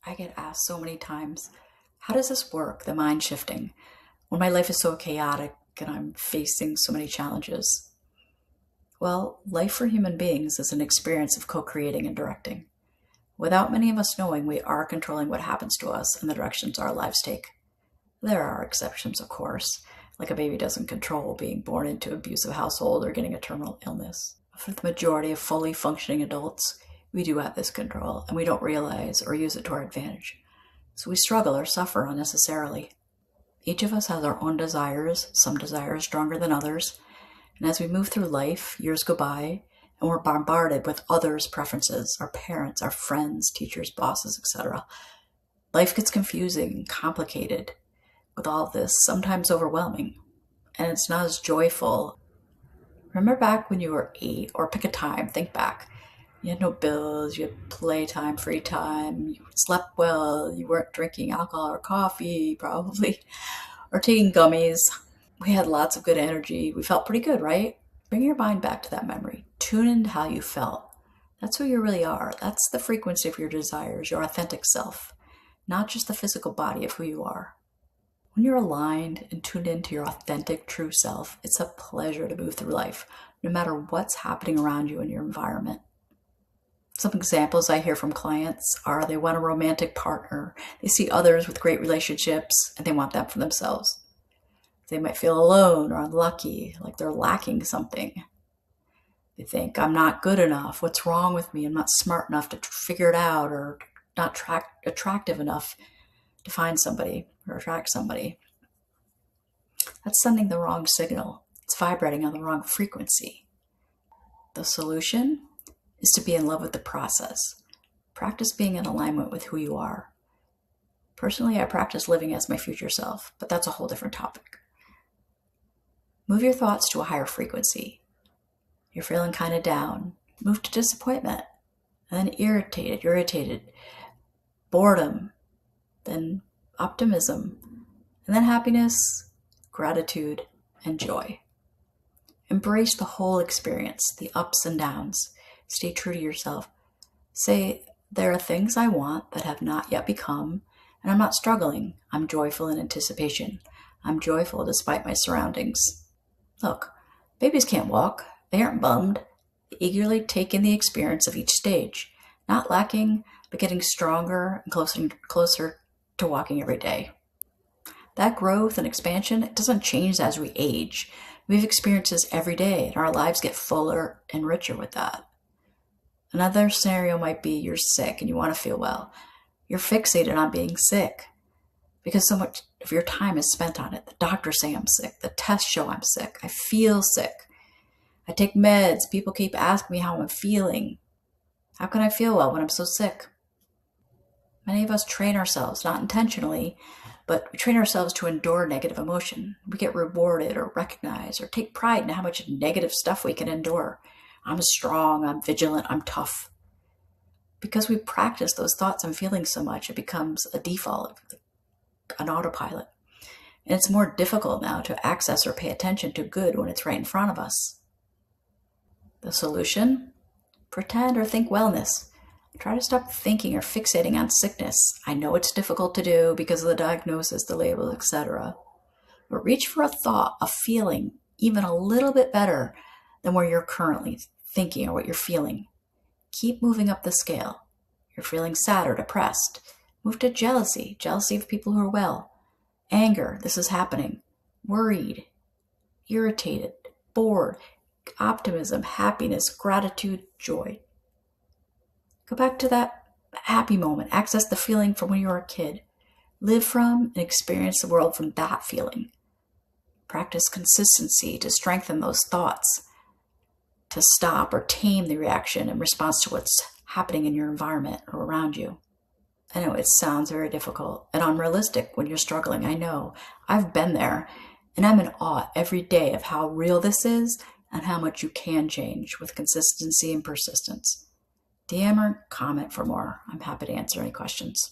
I get asked so many times, how does this work, the mind shifting, when my life is so chaotic and I'm facing so many challenges? Well, life for human beings is an experience of co-creating and directing. Without many of us knowing, we are controlling what happens to us and the directions our lives take. There are exceptions, of course, like a baby doesn't control being born into an abusive household or getting a terminal illness. For the majority of fully functioning adults, we do have this control, and we don't realize or use it to our advantage. So we struggle or suffer unnecessarily. Each of us has our own desires, some desires stronger than others, and as we move through life, years go by, and we're bombarded with others' preferences, our parents, our friends, teachers, bosses, etc. Life gets confusing, complicated, with all of this, sometimes overwhelming, and it's not as joyful. Remember back when you were 8, or pick a time, think back. You had no bills, you had playtime, free time, you slept well, you weren't drinking alcohol or coffee, probably, or taking gummies. We had lots of good energy. We felt pretty good, right? Bring your mind back to that memory. Tune into how you felt. That's who you really are. That's the frequency of your desires, your authentic self, not just the physical body of who you are. When you're aligned and tuned into your authentic, true self, it's a pleasure to move through life, no matter what's happening around you in your environment. Some examples I hear from clients are they want a romantic partner. They see others with great relationships and they want that for themselves. They might feel alone or unlucky, like they're lacking something. They think, I'm not good enough. What's wrong with me? I'm not smart enough to figure it out, or not attractive enough to find somebody or attract somebody. That's sending the wrong signal. It's vibrating on the wrong frequency. The solution is to be in love with the process. Practice being in alignment with who you are. Personally, I practice living as my future self, but that's a whole different topic. Move your thoughts to a higher frequency. You're feeling kind of down. Move to disappointment, and then irritated, boredom, then optimism, and then happiness, gratitude, and joy. Embrace the whole experience, the ups and downs. Stay true to yourself. Say, there are things I want that have not yet become, and I'm not struggling. I'm joyful in anticipation. I'm joyful despite my surroundings. Look, babies can't walk. They aren't bummed. They eagerly take in the experience of each stage, not lacking, but getting stronger and closer to walking every day. That growth and expansion, it doesn't change as we age. We have experiences every day, and our lives get fuller and richer with that. Another scenario might be you're sick and you want to feel well. You're fixated on being sick because so much of your time is spent on it. The doctors say I'm sick. The tests show I'm sick. I feel sick. I take meds. People keep asking me how I'm feeling. How can I feel well when I'm so sick? Many of us train ourselves, not intentionally, but we train ourselves to endure negative emotion. We get rewarded or recognized or take pride in how much negative stuff we can endure. I'm strong, I'm vigilant, I'm tough. Because we practice those thoughts and feelings so much, it becomes a default, an autopilot. And it's more difficult now to access or pay attention to good when it's right in front of us. The solution? Pretend or think wellness. Try to stop thinking or fixating on sickness. I know it's difficult to do because of the diagnosis, the label, etc. But reach for a thought, a feeling, even a little bit better than where you're currently thinking or what you're feeling. Keep moving up the scale. You're feeling sad or depressed. Move to jealousy of people who are well. Anger, this is happening. Worried, irritated, bored, optimism, happiness, gratitude, joy. Go back to that happy moment. Access the feeling from when you were a kid. Live from and experience the world from that feeling. Practice consistency to strengthen those thoughts, to stop or tame the reaction in response to what's happening in your environment or around you. I know it sounds very difficult and unrealistic when you're struggling. I know. I've been there, and I'm in awe every day of how real this is and how much you can change with consistency and persistence. DM or comment for more. I'm happy to answer any questions.